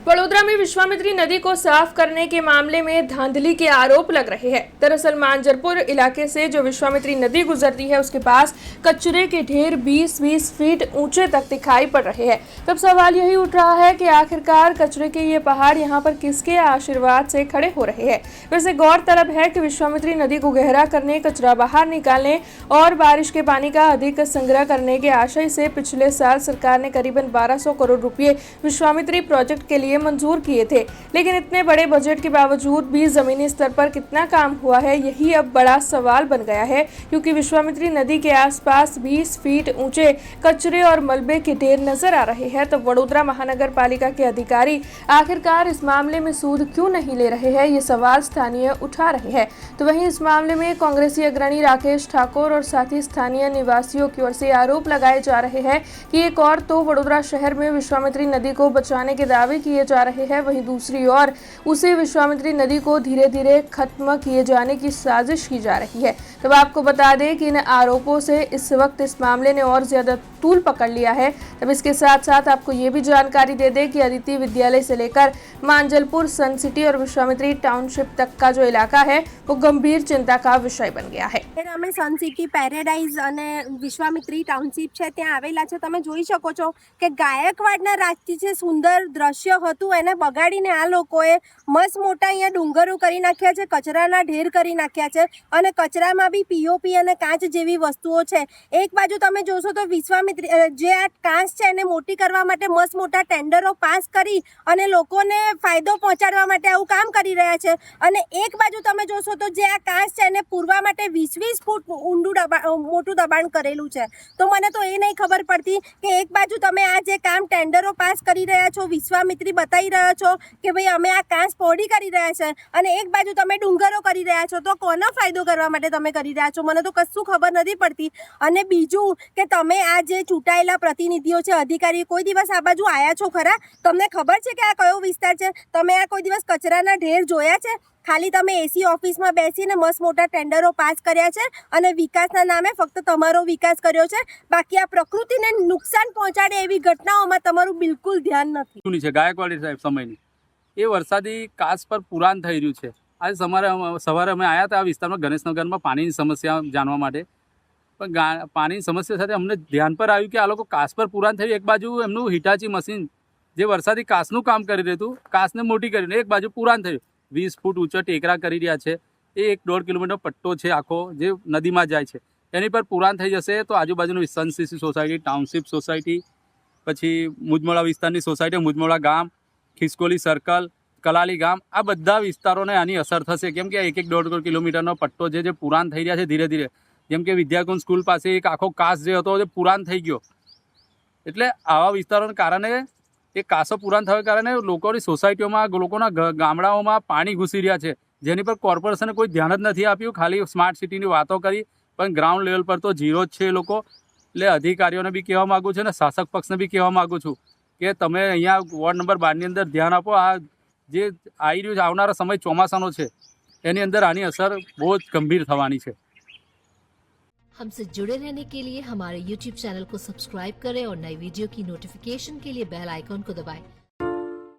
वडोदरा में विश्वामित्री नदी को साफ करने के मामले में धांधली के आरोप लग रहे हैं। दरअसल मांजरपुर इलाके से जो विश्वामित्री नदी गुजरती है उसके पास कचरे के ढेर 20-20 फीट ऊंचे तक दिखाई पड़ रहे हैं। तब सवाल यही उठ रहा है कि आखिरकार कचरे के ये पहाड़ यहाँ पर किसके आशीर्वाद से खड़े हो रहे हैं। वैसे गौरतलब है कि विश्वामित्री नदी को गहरा करने, कचरा बाहर निकालने और बारिश के पानी का अधिक संग्रह करने के आशय से पिछले साल सरकार ने करीबन 1200 करोड़ रुपए विश्वामित्री प्रोजेक्ट के लिए मंजूर किए थे। लेकिन इतने बड़े बजट के बावजूद भी जमीनी स्तर पर कितना काम हुआ है, यही अब बड़ा सवाल बन गया है, क्योंकि विश्वामित्री नदी के आसपास 20 फीट ऊंचे कचरे और मलबे के ढेर नजर आ रहे हैं। तो वडोदरा महानगर पालिका के अधिकारी आखिरकार इस मामले में सूद क्यों नहीं ले रहे हैं, ये सवाल स्थानीय उठा रहे हैं। तो वहीं इस मामले में कांग्रेसी अग्रणी राकेश ठाकुर और साथ ही स्थानीय निवासियों की ओर से आरोप लगाए जा रहे हैं कि एक और तो वडोदरा शहर में विश्वामित्री नदी को बचाने के दावे किए जा रहे हैं, वहीं दूसरी ओर उसी विश्वामित्री नदी को धीरे धीरे खत्म किए जाने की साजिश की जा रही है। तब आपको बता दें कि इन आरोपों से इस वक्त इस मामले ने और ज्यादा तूल पकड़ लिया है। तब इसके साथ साथ आपको ये भी जानकारी दे दें कि अदिति विद्यालय से लेकर मांजलपुर, सन सिटी और विश्वामित्री टाउनशिप तक का जो इलाका है वो गंभीर चिंता का विषय बन गया है। અમે સન સિટી પેરેડાઇઝ અને વિશ્વામિત્રી ટાઉનશીપ છે ત્યાં આવેલા છે। તમે જોઈ શકો છો કે ગાયકવાડના રાજથી જે સુંદર દ્રશ્ય હતું એને બગાડીને આ લોકોએ મસ્ત મોટા અહીંયા ડુંગરો કરી નાખ્યા છે, કચરાના ઢેર કરી નાખ્યા છે અને કચરામાં બી પીઓપી અને કાચ જેવી વસ્તુઓ છે। એક બાજુ તમે જોશો તો વિશ્વામિત્રી જે આ કાચ છે એને મોટી કરવા માટે મસ્ત મોટા ટેન્ડરો પાસ કરી અને લોકોને ફાયદો પહોંચાડવા માટે આવું કામ કરી રહ્યા છે અને એક બાજુ તમે જોશો તો જે આ કાચ છે એને પૂરવા માટે 20-20 ફૂટ ઊંડું મોટું દબાણ કરેલું છે। તો મને તો એ નહીં ખબર પડતી કે એક બાજુ તમે આ જે કામ ટેન્ડરો પાસ કરી રહ્યા છો, વિશ્વામિત્રી બતાવી રહ્યા છો કે ભાઈ અમે આ કાચ પહોળી કરી રહ્યા છે અને એક બાજુ તમે ડુંગરો કરી રહ્યા છો, તો કોનો ફાયદો કરવા માટે તમે કરી રહ્યા છો મને તો કશું ખબર નથી પડતી। અને બીજું કે તમે આ જે ચૂંટાયેલા પ્રતિનિધિઓ છે, અધિકારી, કોઈ દિવસ આ બાજુ આવ્યા છો ખરા? તમને ખબર છે કે આ કયો વિસ્તાર છે? તમે આ કોઈ દિવસ કચરાના ઢેર જોયા છે? ખાલી તમે એસી ઓફિસમાં બેસીને મસ્ત મોટા ટેન્ડરો પાસ કર્યા છે અને વિકાસના નામે ફક્ત તમારો વિકાસ કર્યો છે, બાકી આ પ્રકૃતિને નુકસાન પહોંચાડે એવી ઘટનાઓમાં તમારું બિલકુલ ધ્યાન નથી। છે ગાયકવાડી સાહેબ સમયની એ વરસાદી કાચ પર પુરાણ થઈ રહ્યું છે। આજે સવારે અમે આવ્યા હતા આ વિસ્તારમાં ગણેશનગરમાં પાણીની સમસ્યા જાણવા માટે, પણ પાણીની સમસ્યા સાથે અમને ધ્યાન પર આવ્યું કે આ લોકો કાચ પર પુરાણ થયું। એક બાજુ એમનું હિટાચી મશીન જે વરસાદી કાચનું કામ કરી રહ્યું હતું, કાચને મોટી કરીને એક બાજુ પુરાણ થયું, 20 ફૂટ ઊંચા ટેકરા કરી રહ્યા છે। એ 1-1.5 કિલોમીટર પટ્ટો છે આખો જે નદીમાં જાય છે, એની પર પુરાણ થઈ જશે તો આજુબાજુનું સન સિટી સોસાયટી, ટાઉનશીપ સોસાયટી, પછી મુજમોડા વિસ્તારની સોસાયટી, મુજમોડા ગામ, ખિસકોલી સર્કલ, કલાલી ગામ, આ બધા વિસ્તારોને આની અસર થશે। કેમ કે 1-1.5 કિલોમીટરનો પટ્ટો જે પુરાણ થઈ રહ્યા છે ધીરે ધીરે, જેમ કે વિદ્યાકુંજ સ્કૂલ પાસે એક આખો કાચ જે હતો એ પુરાણ થઈ ગયો, એટલે આવા વિસ્તારોને કારણે એ કાસો પુરાણ થવાને કારણે લોકોની સોસાયટીઓમાં, લોકોના ગામડાઓમાં પાણી ઘૂસી રહ્યા છે, જેની પર કોર્પોરેશને કોઈ ધ્યાન જ નથી આપ્યું। ખાલી સ્માર્ટ સિટીની વાતો કરી, પણ ગ્રાઉન્ડ લેવલ પર તો ઝીરો જ છે એ લોકો। એટલે અધિકારીઓને બી કહેવા માગું છું અને શાસક પક્ષને બી કહેવા માગું છું કે તમે અહીંયા વોર્ડ નંબર 12ની અંદર ધ્યાન આપો। આ જે આવી રહ્યું છે આવનારા સમય ચોમાસાનો છે એની અંદર આની અસર બહુ જ ગંભીર થવાની છે। हमसे जुड़े रहने के लिए हमारे YouTube चैनल को सब्सक्राइब करें और नई वीडियो की नोटिफिकेशन के लिए बेल आइकॉन को दबाएं।